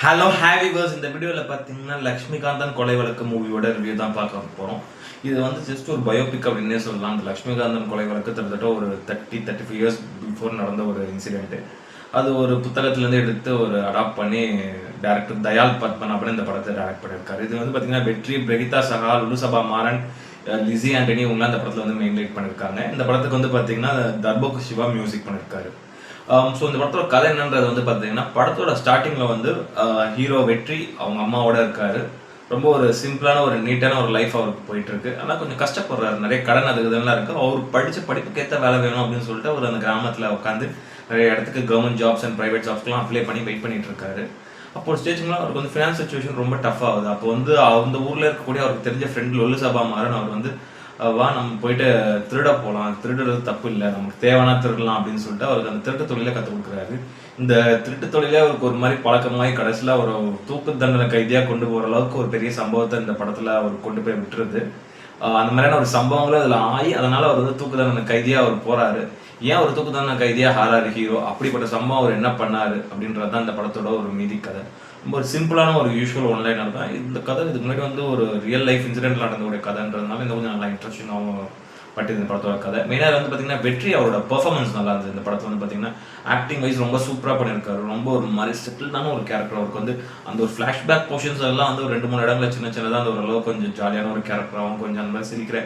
Hello ஹாவி purse இந்த வீடியோவில் பார்த்தீங்கன்னா லக்ஷ்மிகாந்தன் கொலை வழக்கு மூவியோட ரிவ்யூ தான் பார்க்க போகிறோம். இது வந்து ஜஸ்ட் ஒரு பயோபிக் அப்படின்னே சொல்லலாம். அந்த லக்ஷ்மிகாந்தன் கொலை வழக்கு கிட்டத்தட்ட ஒரு 35 இயர்ஸ் பிஃபோர் நடந்த ஒரு இன்சிடென்ட்டு. அது ஒரு புத்தகத்திலேருந்து எடுத்து ஒரு அடாப்ட் பண்ணி டேரக்டர் தயால் பத்மநாபன் இந்த படத்தை டேரக்ட் பண்ணியிருக்காரு. இது வந்து பார்த்தீங்கன்னா வெற்றி, பிரகிதா சகா, லுலுசபா மாறன், லிசி ஆண்டனி இவங்களாம் இந்த படத்தில் வந்து மெயின் லைட் பண்ணியிருக்காங்க. இந்த படத்துக்கு வந்து பார்த்தீங்கன்னா தர்போக் சிவா மியூசிக் பண்ணியிருக்காரு. ஸோ இந்த படத்தோட கதை என்னன்றது வந்து பார்த்தீங்கன்னா படத்தோட ஸ்டார்டிங்கில் வந்து ஹீரோ வெற்றி அவங்க அம்மாவோட இருக்காரு. ரொம்ப ஒரு சிம்பிளான ஒரு நீட்டான ஒரு லைஃப் அவருக்கு போயிட்டு இருக்கு. ஆனால் கொஞ்சம் கஷ்டப்படுறாரு, நிறைய கடன் அது இதெல்லாம் இருக்கு. அவர் படித்த படிப்புக்கேற்ற வேலை வேணும் அப்படின்னு சொல்லிட்டு அவர் அந்த கிராமத்தில் உட்காந்து நிறைய இடத்துக்கு கவர்மெண்ட் ஜாப்ஸ் அண்ட் ப்ரைவேட் ஜாப்ஸ்லாம் அப்ளை பண்ணி வெயிட் பண்ணிட்டு இருக்காரு. அப்போ ஒரு ஸ்டேஜ்லாம் அவருக்கு வந்து ஃபினான்ஸ் சுச்சுவேஷன் ரொம்ப டஃப் ஆகுது. அப்போ வந்து அந்த ஊரில் இருக்கக்கூடிய அவருக்கு தெரிஞ்ச ஃப்ரெண்ட் லொல்லு சபா மாறன் அவர் வந்து வா நம்ம போயிட்டு திருட போகலாம், திருடுறது தப்பு இல்லை, நமக்கு தேவைன்னா திருடலாம் அப்படின்னு சொல்லிட்டு அவருக்கு அந்த திருட்டு தொழிலை கற்றுக் கொடுக்குறாரு. இந்த திருட்டு தொழிலே அவருக்கு ஒரு மாதிரி பழக்கமாகி கடைசியில் ஒரு தூக்கு தண்டனை கைதியாக கொண்டு போகிற அளவுக்கு ஒரு பெரிய சம்பவத்தை இந்த படத்தில் அவர் கொண்டு போய் விட்டுருது. அந்த மாதிரியான ஒரு சம்பவங்களும் அதில் ஆகி அதனால அவர் வந்து தூக்கு தண்டனை கைதியாக அவர் போறாரு. ஏன் ஒரு தூக்கு தண்டனை கைதியாக ஆறாரு ஹீரோ, அப்படிப்பட்ட சம்பவம் அவர் என்ன பண்ணாரு அப்படின்றது தான் இந்த படத்தோட ஒரு மீதி கதை. ரொம்ப ஒரு சிம்பிளான ஒரு யூஷுவல் ஒன்லைனர் தான் இந்த கதை. இதுக்கு முன்னாடி வந்து ஒரு ரியல் லைஃப் இன்சிடென்ட் நடந்தக்கூடிய கதைன்றதுனால இந்த கொஞ்சம் நல்லா இன்ட்ரெஸ்டிங்காகவும் பட் இந்த படத்தோட கதை. மெயினாக வந்து பார்த்தீங்கன்னா வெற்றி அவரோட பெர்ஃபார்மன்ஸ் நல்லா இருந்தது. இந்த படத்தை வந்து பார்த்தீங்கன்னா ஆக்டிங் வைஸ் ரொம்ப சூப்பராக பண்ணியிருக்காரு. ரொம்ப ஒரு மாதிரி செட்டில்டான ஒரு கேரக்டர். அவருக்கு வந்து அந்த ஒரு ஃப்ளாஷ்பேக் போர்ஷன்ஸ் எல்லாம் வந்து ஒரு 2-3 இடங்களில் சின்ன சின்னதாக அந்த ஓரளவு கொஞ்சம் ஜாலியான ஒரு கேரக்டராகவும் கொஞ்சம் அந்த மாதிரி சிரிக்கிற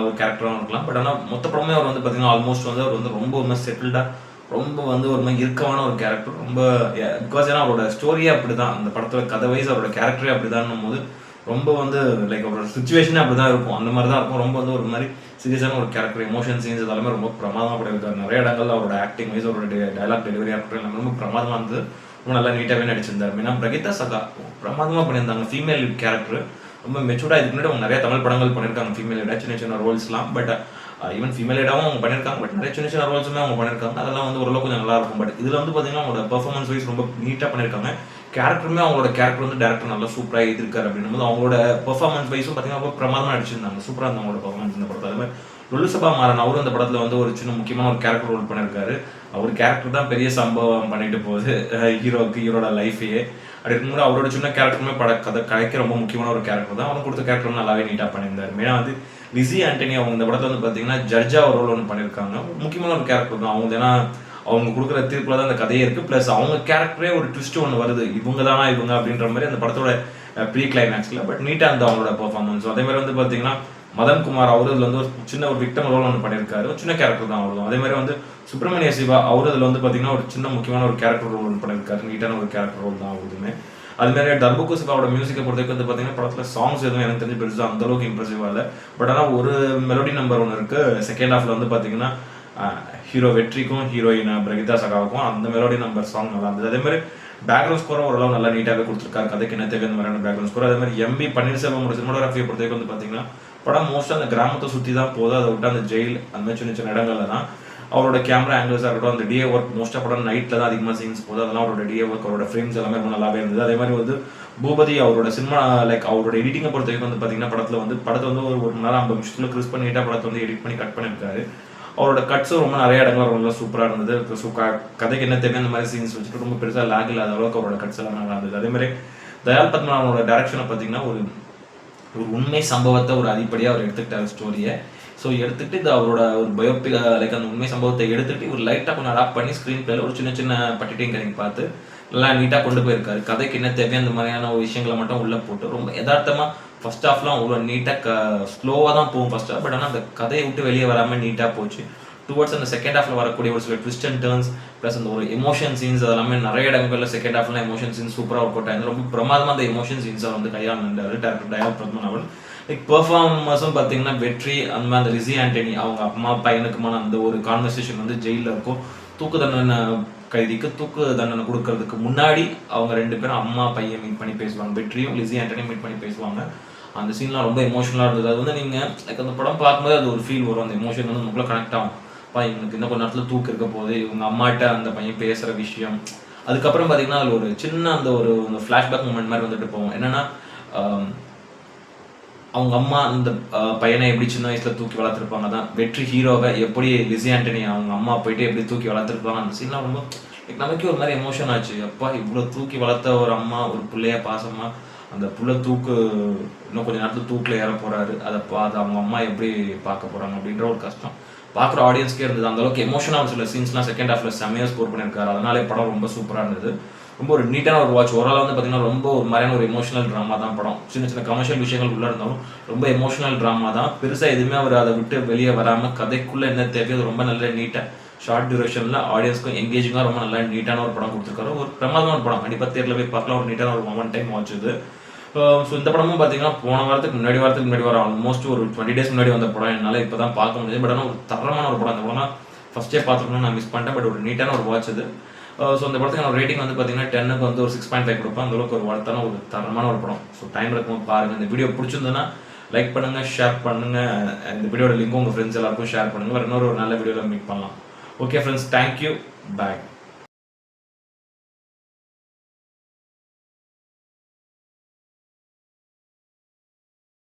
ஒரு கேரக்டராகவும் இருக்கலாம். பட் ஆனால் மொத்த படமே அவர் வந்து பார்த்தீங்கன்னா ஆல்மோஸ்ட் வந்து அவர் வந்து ரொம்ப ஒரு செட்டில்டாக ரொம்ப வந்து ஒரு மாதிரி இறுக்கமான ஒரு கேரக்டர். ரொம்ப பிகாஸ் ஏன்னா அவரோட ஸ்டோரியே அப்படி தான், அந்த படத்தோட கதை வைஸ் அவரோட கேரக்டரே அப்படி தான் போது ரொம்ப வந்து லைக் அவரோட சுச்சுவேஷனே அப்படி தான் இருக்கும், அந்த மாதிரி தான் இருக்கும். ரொம்ப வந்து ஒரு மாதிரி சீரியஸான ஒரு கேரக்டர், எமோஷன் சீன்ஸ் எல்லாமே ரொம்ப பிரமாதமாக பண்ணியிருக்காரு. நிறைய இடங்கள்ல அவரோட ஆக்டிங் வைஸ் அவரோட டைலாக் டெலிவரி ஆக்டர் எல்லாமே ரொம்ப பிரமாதமாக இருந்தது. ரொம்ப நல்லா நீட்டாகவே நடிச்சிருந்தார். மெயினாக பிரகிதா சகா பிரமாதமாக பண்ணியிருந்தாங்க. ஃபீமேல் லீட் கேரக்டர் ரொம்ப மெச்சூர்டாக. இதுக்கு முன்னாடி அவங்க நிறைய தமிழ் படங்கள் பண்ணியிருக்காங்க ஃபீமேல் லீடாக, சின்ன சின்ன ரோல்ஸ்லாம். பட் ஈவன் ஃபீமேல் லீடாகவும் அவங்க பண்ணியிருக்காங்க. பட் நிறைய சின்ன சின்ன ரோல்ஸுமே அவங்க பண்ணியிருக்காங்க. அதெல்லாம் வந்து ஓரளவு கொஞ்சம் நல்லா இருக்கும். பட் இதில் வந்து பார்த்தீங்கன்னா அவங்களோட பெர்ஃபார்மன்ஸ் வைஸ் ரொம்ப நீட்டாக பண்ணியிருக்காங்க. கேரக்டருமே அவங்களோட கேரக்டர் வந்து டேரக்டர் நல்லா சூப்பராக எழுதியிருக்காரு. அப்படின்னும் போது அவங்களோட பெர்ஃபார்மன்ஸ் வைஸும் பார்த்தீங்கன்னா ரொம்ப பிரமாதமாக நடிச்சிருந்தாங்க. சூப்பராக இருந்தாங்க அவங்களோட பெர்ஃபார்மன்ஸ் இந்த படத்தில். அதுமாதிரி லுலுசபா மாறன் அவரும் அந்த படத்தில் வந்து ஒரு சின்ன முக்கியமான ஒரு கேரக்டர் ரோல் பண்ணியிருக்காரு. அவர் கேரக்டர் தான் பெரிய சம்பவம் பண்ணிட்டு போகுது ஹீரோட லைஃபையே. அப்படி இருக்கும்போது அவரோட சின்ன கேரக்டருமே கதைக்கு ரொம்ப முக்கியமான ஒரு கேரக்டர் தான். அவன் கொடுத்த கேரக்டர் நல்லாவே நீட்டாக பண்ணியிருந்தார். மெயினாக வந்து லிசி ஆண்டனி அவங்க இந்த படத்தில் வந்து பார்த்தீங்கன்னா ஜட்ஜா ஒரு ரோல் ஒன்று பண்ணியிருக்காங்க. முக்கியமான ஒரு கேரக்டர் தான் அவங்க. ஏன்னா அவங்க கொடுக்குற தீர்ப்பில் தான் அந்த கதையே இருக்குது. ப்ளஸ் அவங்க கேரக்டரே ஒரு ட்விஸ்ட் ஒன்று வருது, இவங்க தானா இவங்க அப்படின்ற மாதிரி அந்த படத்தோட ப்ரீ கிளைமேக்ஸில். பட் நீட்டாக இருந்த அவங்களோட பெர்ஃபார்மன்ஸ். அதே மாதிரி வந்து பார்த்தீங்கன்னா மதன்குமார் அவரு இதில் வந்து ஒரு சின்ன ஒரு விக்டம் ரோல் ஒன்று பண்ணியிருக்காரு. ஒரு சின்ன கேரக்டர் தான் அவரும். அதே மாதிரி வந்து சுப்பிரமணிய சிவா அவரு இதில் வந்து பார்த்தீங்கன்னா ஒரு சின்ன முக்கியமான ஒரு கேரக்டர் ரோல் ஒன்று பண்ணியிருக்காரு. நீட்டான ஒரு கேரக்டர் ரோல் தான் அவருமே. அதுமாதிரி தர்புக்கு சிவாவோட மியூசிக்கை பொறுத்தவரைக்கும் வந்து பார்த்தீங்கன்னா படத்தில் சாங்ஸ் எதுவும் எனக்கு தெரிஞ்சு பெருசாக அந்தளவுக்கு இம்ப்ரெசிவாக இல்லை. பட் ஆனால் ஒரு மெலோடி நம்பர் ஒன்று இருக்குது. செகண்ட் ஹாஃபில் வந்து பார்த்தீங்கன்னா ஹீரோ வெற்றிக்கும் ஹீரோயின் பிரகிதா சகாவுக்கும் அந்த மெலோடி நம்பர் சாங் நல்லா இருந்தது. அதே மாதிரி பேக்ரவுண்ட் ஸ்கோரும் ஓரளவு நல்லா நீட்டாகவே கொடுத்துருக்காரு. கதைக்கு என்ன தேவை அந்த மாதிரியான பேக்ரவுண்ட் ஸ்கோர். அதே மாதிரி எம்பி பன்னீர்செல்வமோட சினிமாட்டோகிராஃபியை பொறுத்தவரைக்கும் வந்து பார்த்தீங்கன்னா படம் மோஸ்ட்டாக அந்த கிராமத்தை சுற்றி தான் போதும். அதை விட்டு அந்த ஜெயில் அந்த மாதிரி சின்ன சின்ன இடங்கள்ல தான் அவரோட கேமரா ஆங்கிள்ஸாக இருக்கட்டும், அந்த டிஏ ஒர்க் மோஸ்ட்டாக படம் நைட்டில் தான் அதிகமாக சீன்ஸ் போகுது. அதெல்லாம் அவரோட டிஏ ஒர்க் அவரோட ஃப்ரேம்ஸ் எல்லாமே ரொம்ப நல்லாவே இருந்தது. அதே மாதிரி வந்து பூபதி அவரோட சினிமா லைக் அவரோட எடிட்டிங்கை பொறுத்த வரைக்கும் வந்து பார்த்தீங்கன்னா படத்தை வந்து ஒரு 1 மணி நேரம் 50 நிமிஷத்தில் கிறிஸ் பண்ணிட்டால் படத்தை வந்து எடிட் பண்ணி கட் பண்ணியிருக்காரு. அவரோட கட்ஸும் ரொம்ப நிறைய இடங்கள் ரொம்ப சூப்பராக இருந்தது. ஸோ கதைக்கு என்ன தேவை அந்த மாதிரி சீன்ஸ் வச்சுட்டு ரொம்ப பெருசாக லேக் இல்லாத அளவுக்கு அவரோட கட்ஸ் எல்லாம் நல்லா இருந்தது. அதே மாதிரி தயால் பத்மநாபனோட டைரக்ஷனை பார்த்தீங்கன்னா ஒரு உண்மை சம்பவத்தை ஒரு அடிப்படையாக அவர் எடுத்துக்கிட்டார் ஸ்டோரியை. ஸோ எடுத்துகிட்டு இது அவரோட ஒரு பயோபிக் லைக் அந்த உண்மை சம்பவத்தை எடுத்துகிட்டு ஒரு லைட்டாக கொஞ்சம் அடாப்ட் பண்ணி ஸ்க்ரீன் பிளேல ஒரு சின்ன சின்ன பட்டிட்டிங் பார்த்து நல்லா நீட்டாக கொண்டு போயிருக்காரு. கதைக்கு என்ன தேவையோ அந்த மாதிரியான ஒரு விஷயங்களை மட்டும் உள்ளே போட்டு ரொம்ப யதார்த்தமாக ஃபர்ஸ்ட் ஹாஃப்லாம் அவ்வளோ நீட்டாக ஸ்லோவாக தான் போகும் ஃபர்ஸ்ட் ஹாஃப். பட் ஆனால் அந்த கதையை விட்டு வெளியே வராமல் நீட்டாக போச்சு. டுவர்ட்ஸ் அந்த செகண்ட் ஹாஃபில் வரக்கூடிய ஒரு சில ட்விஸ்ட் அண்ட் டர்ன்ஸ் ப்ளஸ் அந்த ஒரு எமோஷன் சீன்ஸ் அதெல்லாமே நிறைய இடங்களில் செகண்ட் ஹாஃப்லாம் எமோஷன் சீன்ஸ் சூப்பராக ஒர்க் அவுட் ஆயிருந்தது. ரொம்ப பிரமாதமாக அந்த எமோஷன் சீன்ஸை வந்து கையாண்டாரு டேரக்டர் தயால் பத்மநாபன். லைக் பெர்ஃபார்மர்ஸும் பார்த்தீங்கன்னா வெற்றி அந்த லிசி ஆண்டனி அவங்க அம்மா பையனுக்குமான அந்த ஒரு கான்வர்சேஷன் வந்து ஜெயிலில் இருக்கும். தூக்கு தண்டனை கைதிக்கு தூக்கு தண்டனை கொடுக்கறதுக்கு முன்னாடி அவங்க 2 பேரும் அம்மா பையன் மீட் பண்ணி பேசுவாங்க. வெற்றியும் லிசி ஆண்டனியும் மீட் பண்ணி பேசுவாங்க. அந்த சீன்லாம் ரொம்ப எமோஷனலாக இருந்தது. அது வந்து நீங்கள் லைக் அந்த படம் பார்க்கும்போது அது ஒரு ஃபீல் வரும். அந்த எமோஷன் வந்து நமக்குள்ள கனெக்ட் ஆகும். இவனுக்கு இன்னும் கொஞ்ச நேரத்தில் தூக்கு இருக்க போது இவங்க அம்மாட்ட அந்த பையன் பேசுகிற விஷயம். அதுக்கப்புறம் பார்த்தீங்கன்னா அதில் ஒரு சின்ன அந்த ஒரு ஃப்ளாஷ்பேக் மூமெண்ட் மாதிரி வந்துட்டு போவோம். என்னன்னா அவங்க அம்மா அந்த பையனை எப்படி சின்ன வயசுல தூக்கி வளர்த்துருப்பாங்க, தான் வெற்றி ஹீரோவை எப்படி லிசி ஆண்டனி அவங்க அம்மா போயிட்டு எப்படி தூக்கி வளர்த்துருப்பாங்க. அந்த சீன்லாம் ரொம்ப நமக்கே ஒரு மாதிரி எமோஷன் ஆச்சு. அப்பா இவ்வளோ தூக்கி வளர்த்த ஒரு அம்மா ஒரு பிள்ளைய பாசமா அந்த புள்ள இன்னும் கொஞ்சம் நேரத்தில் தூக்கில் ஏற போறாரு. அதை அவங்க அம்மா எப்படி பார்க்க போறாங்க அப்படின்ற ஒரு கஷ்டம் பார்க்குற ஆடியன்ஸ்க்கே இருந்தது. அந்த அளவுக்கு எமோஷனாக சில சீன்ஸ்லாம் செகண்ட் ஹாஃப்ல செம்மையாக ஸ்கோர் பண்ணியிருக்காரு. அதனாலே படம் ரொம்ப சூப்பராக இருந்தது. ரொம்ப ஒரு நீட்டான ஒரு வாட்ச். ஓவரால் வந்து பார்த்தீங்கன்னா ரொம்ப ஒரு மாதிரியான ஒரு எமோஷனல் ட்ராமா தான் படம். சின்ன சின்ன கமர்ஷியல் விஷயங்கள் உள்ள இருந்தாலும் ரொம்ப எமோஷனல் ட்ராமா தான். பெருசாக எதுவுமே அவர் அதை விட்டு வெளியே வராமல் கதைக்குள்ளே என்ன தேவையோ அது ரொம்ப நல்ல நீட்டாக ஷார்ட் டியூரேஷனில் ஆடியன்ஸ்க்கும் எங்கேஜிங்காக ரொம்ப நல்லா நீட்டான ஒரு படம் கொடுத்துருக்காரு. ஒரு பிரமாதமான ஒரு படம். கண்டிப்பாக தேர்ல போய் பார்க்கலாம். ஒரு நீட்டான ஒரு ஒன் டைம் வாட்ச் இது. ஸோ இந்த படமும் பார்த்தீங்கன்னா போன வாரத்துக்கு முன்னாடி வர ஆல்மோஸ்ட் ஒரு 20 days முன்னாடி வந்த படம் என்னால் இப்போ தான் பார்க்க முடியுது. பட் ஆனால் ஒரு தரமான ஒரு படம். அந்த படம் ஃபர்ஸ்டே பார்த்துக்கணும்னு நான் மிஸ் பண்ணிட்டேன். பட் ஒரு நீட்டான ஒரு வாட்ச் இது. ஸோ இந்த படத்துக்கு நான் ரேட்டிங் வந்து பார்த்தீங்கன்னா 10க்கு வந்து ஒரு 6.5 கொடுப்பேன். அந்தளவுக்கு ஒரு வளர்த்தான ஒரு தரமான ஒரு படம். ஸோ டைம் இருக்கும்போது பாருங்கள். இந்த வீடியோ பிடிச்சிருந்ததுன்னா லைக் பண்ணுங்கள், ஷேர் பண்ணுங்கள். இந்த வீடியோட லிங்க்கும் உங்கள் ஃப்ரெண்ட்ஸ் எல்லாருக்கும் ஷேர் பண்ணுங்கள். வேறு இன்னொரு நல்ல வீடியோவில் மீட் பண்ணலாம். ஓகே ஃப்ரெண்ட்ஸ், தேங்க்யூ, பாய்.